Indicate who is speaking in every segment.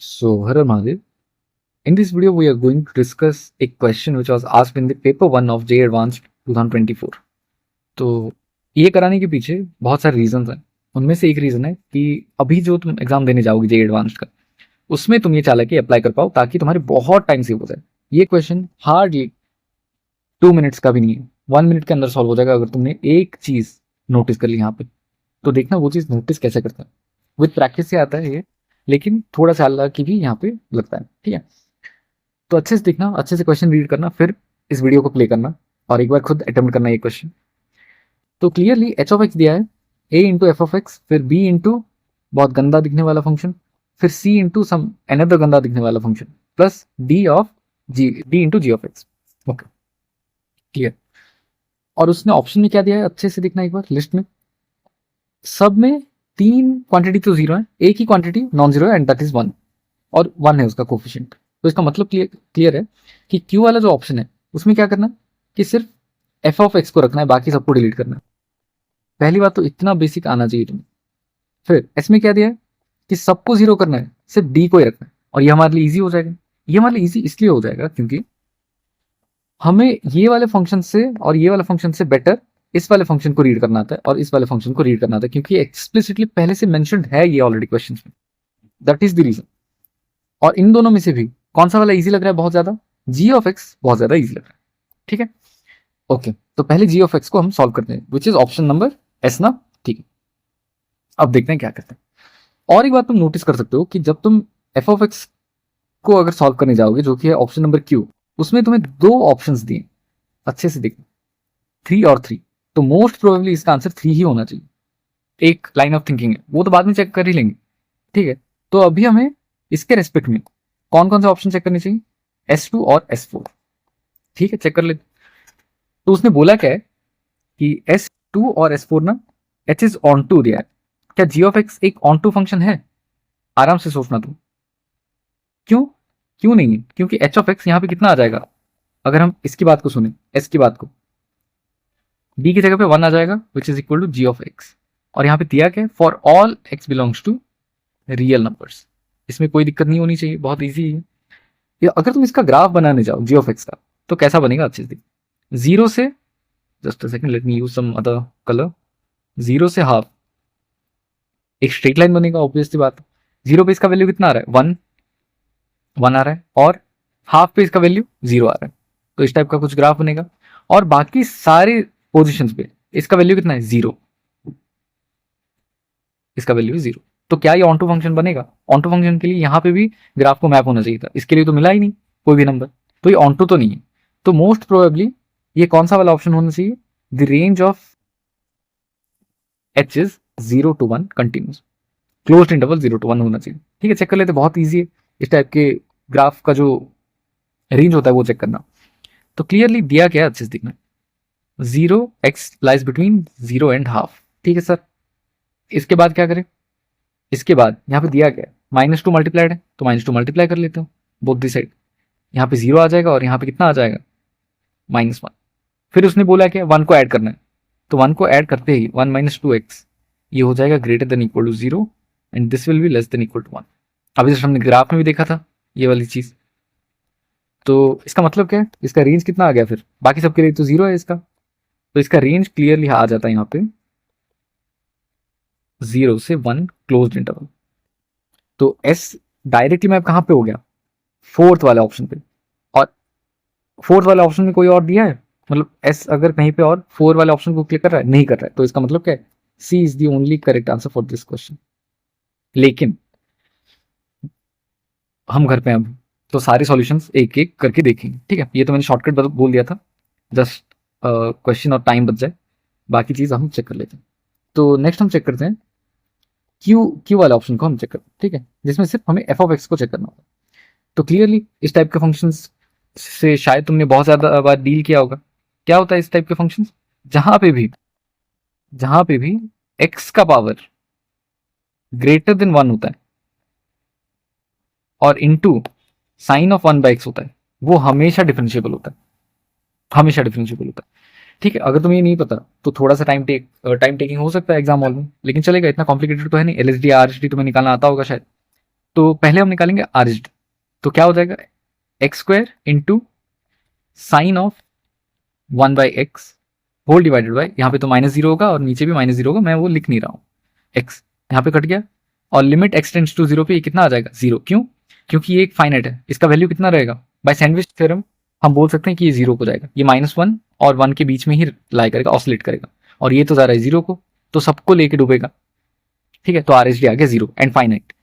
Speaker 1: So, Harar Mahadev, in this video, we are going to discuss a question which was asked in the paper 1 of JEE Advanced 2024. तो ये कराने के पीछे बहुत सारे reasons हैं। उनमें से एक रीजन है कि अभी जो तुम एग्जाम देने जाओगे JEE एडवांस्ड का, उसमें तुम ये चाह के अप्लाई कर पाओ ताकि तुम्हारे बहुत टाइम सेव हो जाए। ये क्वेश्चन हार्डली 2 मिनट्स का भी नहीं है, 1 मिनट के अंदर सॉल्व हो जाएगा अगर तुमने एक चीज नोटिस कर ली यहाँ पे। तो देखना वो चीज नोटिस कैसे करता है। विद प्रैक्टिस से आता है ये, लेकिन थोड़ा सा अल्लाह की भी यहाँ पे लगता है। ठीक है, तो अच्छे से देखना, अच्छे से क्वेश्चन रीड करना, फिर इस वीडियो को प्ले करना और एक बार खुद अटेम्प्ट करना ये क्वेश्चन। तो क्लियरली एच ऑफ एक्स दिया है ए इंटू एफ ऑफ एक्स, फिर बी इंटू बहुत गंदा दिखने वाला फंक्शन, फिर सी इंटू सम अनदर गंदा दिखने वाला function, plus D into G of X. Okay, clear. और उसने ऑप्शन में क्या दिया है अच्छे से देखना एक बार लिस्ट में। सब में 3 क्वांटिटी तो जीरो है, एक ही क्वांटिटी नॉन जीरो है एंड दैट इज 1, और 1 है उसका कोफिशिएंट। तो इसका मतलब क्लियर है कि क्यू वाला जो ऑप्शन है उसमें क्या करना है कि सिर्फ एफ ऑफ एक्स को रखना है, बाकी सबको डिलीट करना है। पहली बात तो इतना बेसिक आना चाहिए तुम्हें। फिर इसमें क्या दिया है कि सबको जीरो करना है, सिर्फ डी को ही रखना है, और ये हमारे लिए ईजी हो जाएगा। ये हमारे लिए ईजी इसलिए हो जाएगा क्योंकि हमें ये वाले फंक्शन से और ये वाले फंक्शन से बेटर इस वाले फंक्शन को रीड करना आता है और इस वाले फंक्शन को रीड करना आता है, क्योंकि एक्सप्लिसिटली पहले से मेंशन्ड है ये ऑलरेडी क्वेश्चंस में। That is the reason. और इन दोनों में से भी कौन सा वाला इजी लग रहा है बहुत ज्यादा? जी ऑफ एक्स बहुत ज्यादा इजी लग रहा है। ठीक है, ओके। तो पहले जी ऑफ एक्स को हम सॉल्व करते हैं, which is option number S ना। ठीक है, अब देखते हैं क्या करते हैं। और एक बात तुम नोटिस कर सकते हो कि जब तुम एफ ऑफ एक्स को अगर सॉल्व करने जाओगे, जो कि है ऑप्शन नंबर क्यू, उसमें तुम्हें 2 ऑप्शंस दिए, अच्छे से देखना, 3 और 3। तो मोस्ट प्रोबेबली इसका आंसर 3 ही होना चाहिए। एक लाइन ऑफ थिंकिंग है, वो तो बाद में चेक कर ही लेंगे। ठीक है, तो अभी हमें इसके रेस्पेक्ट में कौन कौन से ऑप्शन चेक करने चाहिए? S2 और S4। ठीक है, चेक कर लेते। तो उसने बोला क्या है कि S2 और S4 ना H इज ऑन टू दिया है। क्या जी ऑफ एक्स एक ऑन टू फंक्शन है? आराम से सोचना तुम। क्यों क्यों नहीं है? क्योंकि एच ऑफ एक्स यहाँ पे कितना आ जाएगा अगर हम इसकी बात को सुने, एस की बात को, बी की जगह पे 1 आ जाएगा, which is equal to G of X. और यहाँ पे दिया क्या है? For all X belongs to real numbers. इसमें कोई दिक्कत नहीं होनी चाहिए, बहुत ईजी है। या अगर तुम इसका ग्राफ बनाने जाओ जी ऑफ एक्स का, तो कैसा बनेगा अच्छे से? 0 से, just a second, let me use some other colour. 0 से हाफ एक स्ट्रेट लाइन बनेगा, ऑब्वियसली बात। 0 पे इसका वैल्यू कितना आ रहा है? 1 आ रहा है, और हाफ पे इसका वैल्यू 0 आ रहा है। तो इस टाइप का कुछ ग्राफ बनेगा। और बाकी सारे पोजिशन पे इसका वैल्यू कितना है? 0। इसका वैल्यू 0। तो क्या ये ऑन टू फंक्शन बनेगा? ऑन टू फंक्शन के लिए यहाँ पे भी ग्राफ को मैप होना चाहिए था, इसके लिए तो मिला ही नहीं कोई भी नंबर, तो ये ऑन टू तो नहीं है। तो मोस्ट प्रोबेबली ये कौन सा वाला ऑप्शन होना चाहिए? The range of H is 0 to 1 continuous, closed interval 0 to 1 होना चाहिए। ठीक है, चेक कर लेते, बहुत ईजी है इस टाइप के ग्राफ का जो रेंज होता है वो चेक करना। तो क्लियरली दिया क्या है अच्छे से दिखना, 0x lies between 0 and half. ठीक है सर, इसके बाद क्या करें? इसके बाद यहाँ पे दिया गया -2 मल्टीप्लाइड है, तो -2 मल्टीप्लाई कर लेते हो बोथ दी साइड। यहाँ पे 0 आ जाएगा और यहाँ पे कितना आ जाएगा? -1। फिर उसने बोला क्या? 1 को ऐड करना है, तो 1 को ऐड करते ही 1 - 2x ये हो जाएगा greater than equal to 0 and this will be less than equal to 1। अभी जैसे हमने ग्राफ में भी देखा था ये वाली चीज। तो इसका मतलब क्या है? इसका रेंज कितना आ गया? फिर बाकी सबके लिए तो 0 है इसका, तो इसका रेंज क्लियरली आ जाता है यहाँ पे 0 से 1 क्लोज्ड इंटरवल। तो एस डायरेक्टली मैप कहाँ पे हो गया? 4th वाले ऑप्शन पे। और 4th वाले ऑप्शन में कोई और दिया है? मतलब एस अगर कहीं पे और 4 वाले ऑप्शन को क्लिक कर रहा है, नहीं कर रहा है, तो इसका मतलब क्या है? C is the only correct answer for this question. लेकिन हम घर पे हैं अब, तो सारे सॉल्यूशंस एक एक करके देखेंगे। ठीक है, ये तो मैंने शॉर्टकट बोल दिया था, जस्ट क्वेश्चन और टाइम बच जाए, बाकी चीज हम चेक कर लेते हैं। तो नेक्स्ट हम चेक करते हैं क्यू वाले ऑप्शन को हम चेक करते हैं। ठीक है, जिसमें सिर्फ हमें एफ ऑफ एक्स को चेक करना होगा। तो क्लियरली इस टाइप के फंक्शंस से शायद तुमने बहुत ज्यादा बार डील किया होगा। क्या होता है इस टाइप के फंक्शंस? जहां पे भी एक्स का पावर ग्रेटर देन 1 होता है और इनटू साइन ऑफ 1/x होता है, वो हमेशा डिफरेंशिएबल होता है, हमेशा डिफरेंशिएबल होता है। ठीक है, अगर तुम्हें ये नहीं पता तो थोड़ा सा टाइम टेकिंग हो सकता है एग्जाम हॉल में, लेकिन चलेगा, इतना कॉम्प्लिकेटेड तो है नहीं। LSD RSD तुम्हें निकालना आता होगा शायद। तो पहले हम निकालेंगे आरएचडी, तो क्या हो जाएगा X square into sine of 1/x whole divided by, यहाँ पे तो -0 होगा और नीचे भी -0 होगा, मैं वो लिख नहीं रहा हूँ, x यहाँ पे कट गया और लिमिट x टेंड्स टू 0 पे ये कितना आ जाएगा 0, क्यों? क्योंकि ये एक फाइनाइट है, इसका वैल्यू कितना रहेगा, बाय सैंडविच थ्योरम हम बोल सकते हैं कि ये 0 हो जाएगा, ये -1 और 1 के बीच में ही लाई करेगा, ऑसिलेट करेगा, और ये तो जा रहा है 0 को, तो सबको लेके डूबेगा, ठीक है, तो RHD आ गया 0 एंड फाइनाइट।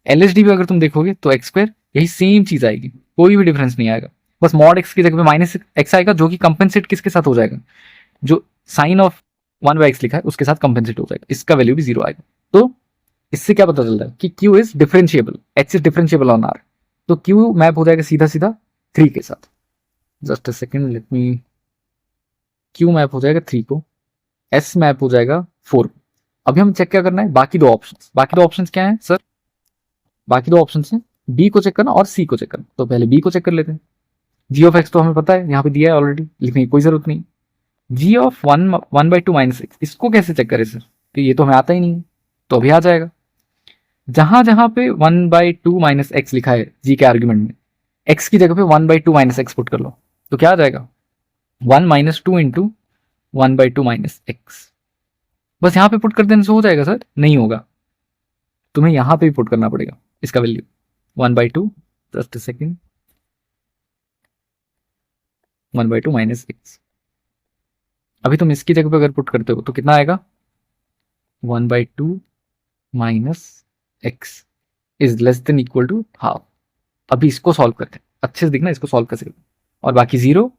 Speaker 1: LHD भी अगर तुम देखोगे तो एक्स स्क्वायर यही सेम चीज आएगी, कोई भी डिफरेंस नहीं आएगा, बस मॉड एक्स की जगह पे -x आएगा, जो कि कंपेंसेट किसके साथ हो जाएगा, जो साइन ऑफ 1/x लिखा है उसके साथ कंपेंसेट हो जाएगा, इसका वैल्यू भी 0 आएगा। तो इससे क्या पता चलता है कि Q is differentiable, H is differentiable on R, तो Q मैप हो जाएगा सीधा सीधा 3 के साथ। Just a second, let me, Q map हो जाएगा 3 को, S मैप हो जाएगा 4 को। अभी हम चेक क्या करना है, बाकी दो ऑप्शंस क्या है सर, बाकी दो ऑप्शन है बी को चेक करना और सी को चेक करना, तो पहले बी को चेक कर लेते हैं। जी ऑफ एक्स तो हमें पता है, यहाँ पे दिया है ऑलरेडी, लिखने की कोई जरूरत नहीं। जी ऑफ 1/2 -x, इसको कैसे चेक करें सर, तो ये तो हमें आता ही नहीं है, तो अभी आ जाएगा, जहां जहां पे 1/2 -x लिखा है जी के आर्ग्यूमेंट में, x की जगह पे 1/2 -x पुट कर लो, तो क्या आ जाएगा 1 - 2 इंटू 1/2 -x, बस यहाँ पे पुट कर देने से हो जाएगा सर, नहीं होगा, तुम्हें यहाँ पे भी पुट करना पड़ेगा इसका वैल्यू 1/2, जस्ट सेकेंड, 1/2 -x, अभी तुम इसकी जगह पे अगर पुट करते हो तो कितना आएगा 1/2 -x is less than equal to half. अभी इसको सॉल्व करते हैं, अच्छे से दिखना, इसको सॉल्व कैसे करते, और बाकी 0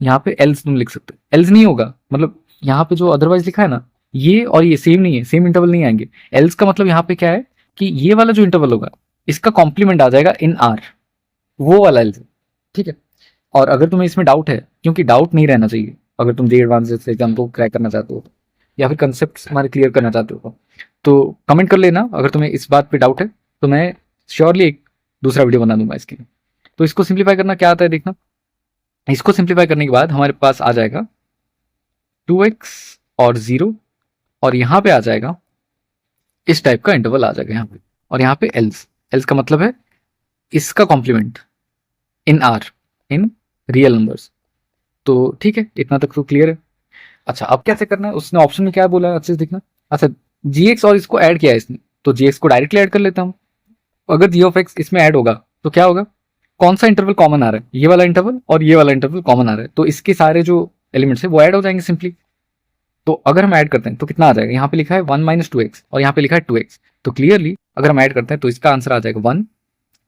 Speaker 1: यहाँ पे एल्स तुम लिख सकते हो, एल्स नहीं होगा, मतलब यहाँ पे जो अदरवाइज लिखा है ना, ये और ये सेम नहीं है, सेम इंटरवल नहीं आएंगे, एल्स का मतलब यहाँ पे क्या है कि ये वाला जो इंटरवल होगा इसका कॉम्प्लीमेंट आ जाएगा इन आर, वो वाला एल्स, ठीक है। और अगर तुम्हें इसमें डाउट है, क्योंकि डाउट नहीं रहना चाहिए अगर तुम जे एडवांस जैसे एग्जाम को क्रैक करना चाहते हो या फिर कंसेप्ट हमारे क्लियर करना चाहते हो, तो कमेंट कर लेना अगर तुम्हें इस बात पे डाउट है, तो मैं श्योरली एक दूसरा वीडियो बना दूंगा इसके लिए। तो इसको सिंप्लीफाई करना क्या आता है देखना, इसको सिंप्लीफाई करने के बाद हमारे पास आ जाएगा 2x और 0, और यहाँ पे आ जाएगा इस टाइप का इंटरवल आ जाएगा यहाँ पे, और यहाँ पे एल्स, एल्स का मतलब है इसका complement in R, in real numbers, तो ठीक है, इतना तक तो क्लियर है। अच्छा अब कैसे करना है, उसने ऑप्शन में क्या बोला है अच्छे से देखना, अच्छा जी और इसको ऐड किया है इसने, तो जी को डायरेक्टली ऐड कर लेता हूँ, अगर जी ऑफ एक्स इसमें ऐड होगा तो क्या होगा, कौन सा इंटरवल कॉमन आ रहा है, ये वाला इंटरवल और ये वाला इंटरवल कॉमन आ रहा है, तो इसके सारे जो एलिमेंट्स है वो ऐड हो जाएंगे सिंपली। तो अगर हम ऐड करते हैं तो कितना आ जाएगा, यहाँ पे लिखा है 1 - 2x और यहाँ पे लिखा है 2x, तो क्लियरली अगर हम ऐड करते हैं तो इसका आंसर आ जाएगा 1,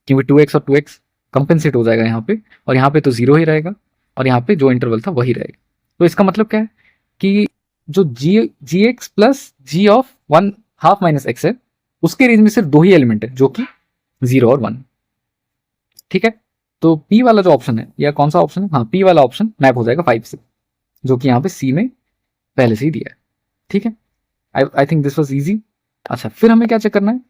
Speaker 1: क्योंकि 2x और 2x कंपेंसेट हो जाएगा यहाँ पे, और यहाँ पे तो 0 ही रहेगा, और यहाँ पे जो इंटरवल था वही रहेगा। तो इसका मतलब क्या है कि जो g x plus g of 1/2 - x है, उसके रेंज में सिर्फ दो ही एलिमेंट है, जो कि 0 और 1, ठीक है। तो पी वाला जो ऑप्शन है, या कौन सा ऑप्शन है, हाँ पी वाला ऑप्शन मैप हो जाएगा 5 से, जो कि यहाँ पे सी में पहले से ही दिया है, ठीक है। I think this was easy. अच्छा फिर हमें क्या चेक करना है,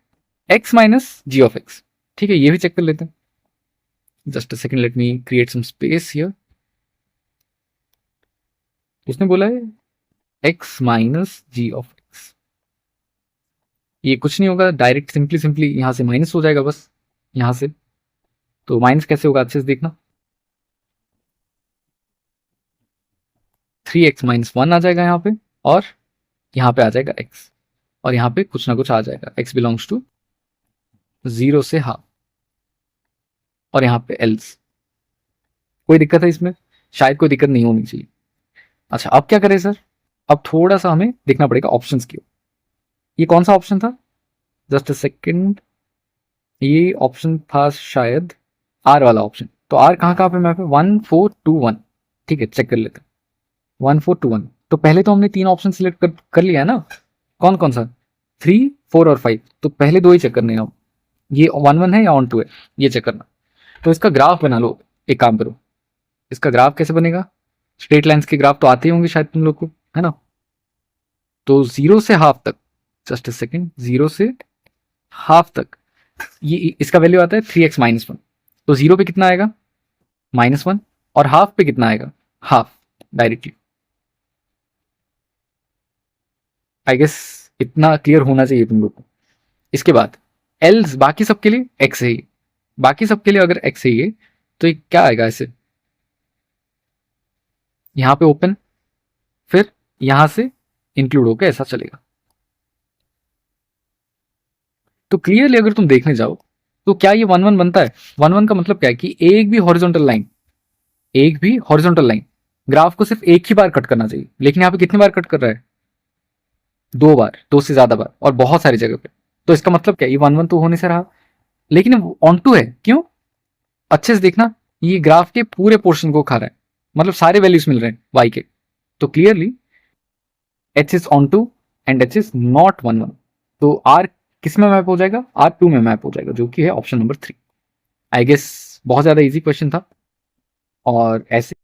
Speaker 1: X minus G of X, ठीक है, ये भी चेक कर लेते हैं। Just a second, let me create some space here. उसने बोला है X minus G of X, ये कुछ नहीं होगा, डायरेक्ट सिंपली यहां से माइनस हो जाएगा बस, यहां से, तो माइनस कैसे होगा अच्छे से देखना, 3x - 1 आ जाएगा यहाँ पे, और यहाँ पे आ जाएगा x, और यहाँ पे कुछ ना कुछ आ जाएगा, x बिलोंग्स टू 0 से हाफ, और यहाँ पे एल्स, कोई दिक्कत है इसमें, शायद कोई दिक्कत नहीं होनी चाहिए। अच्छा अब क्या करें सर, अब थोड़ा सा हमें देखना पड़ेगा ऑप्शंस की, ये कौन सा ऑप्शन था, जस्ट अ सेकेंड, ये ऑप्शन था शायद आर वाला ऑप्शन, तो आर कहाँ कहाँ पे मैप है, 1 4 2 1, ठीक है चेक कर लेते हैं, 1 4 2 1, तो पहले तो हमने तीन ऑप्शन सिलेक्ट कर लिया है ना, कौन कौन सा, 3 4 और 5, तो पहले दो ही चेक करने हैं, ये 1 1 है या ऑन 2 है, ये चेक करना। तो इसका ग्राफ बना लो, एक काम करो, इसका ग्राफ कैसे बनेगा, स्ट्रेट लाइंस के ग्राफ तो आते ही होंगे शायद तुम लोग को, है ना, तो 0 से हाफ तक, जस्ट अ सेकेंड, 0 से हाफ तक, ये इसका वैल्यू आता है 3x - 1, तो 0 पे कितना आएगा -1, और हाफ पे कितना आएगा, हाफ, डायरेक्टली। आई गेस इतना क्लियर होना चाहिए तुम लोग को। इसके बाद एल्स बाकी सबके लिए एक्स है ये, बाकी सबके लिए अगर एक्स है ये, तो ये क्या आएगा ऐसे, यहां पे ओपन, फिर यहां से इंक्लूड होकर ऐसा चलेगा। तो क्लियरली अगर तुम देखने जाओ तो क्या ये 1 1 बनता है? 1 1 का मतलब क्या है कि एक भी हॉरिजॉन्टल लाइन, एक भी हॉरिजॉन्टल लाइन ग्राफ को सिर्फ एक ही बार कट करना चाहिए, लेकिन यहां पे कितनी बार कट कर रहा है? 2 बार, 2 से ज्यादा बार, और बहुत सारी जगह पे। तो इसका मतलब क्या, ये 1 1 तो होने से रहा, लेकिन ऑन टू है, क्यों? अच्छे से देखना, ये ग्राफ के पूरे पोर्शन को खा रहा है, मतलब सारे वैल्यूज मिल रहे हैं वाई के। तो clearly H is onto and H is not 1 1। तो आर किस में मैप हो जाएगा? R2 में मैप हो जाएगा, जो कि है ऑप्शन नंबर 3। आई गेस बहुत ज्यादा इजी क्वेश्चन था, और ऐसे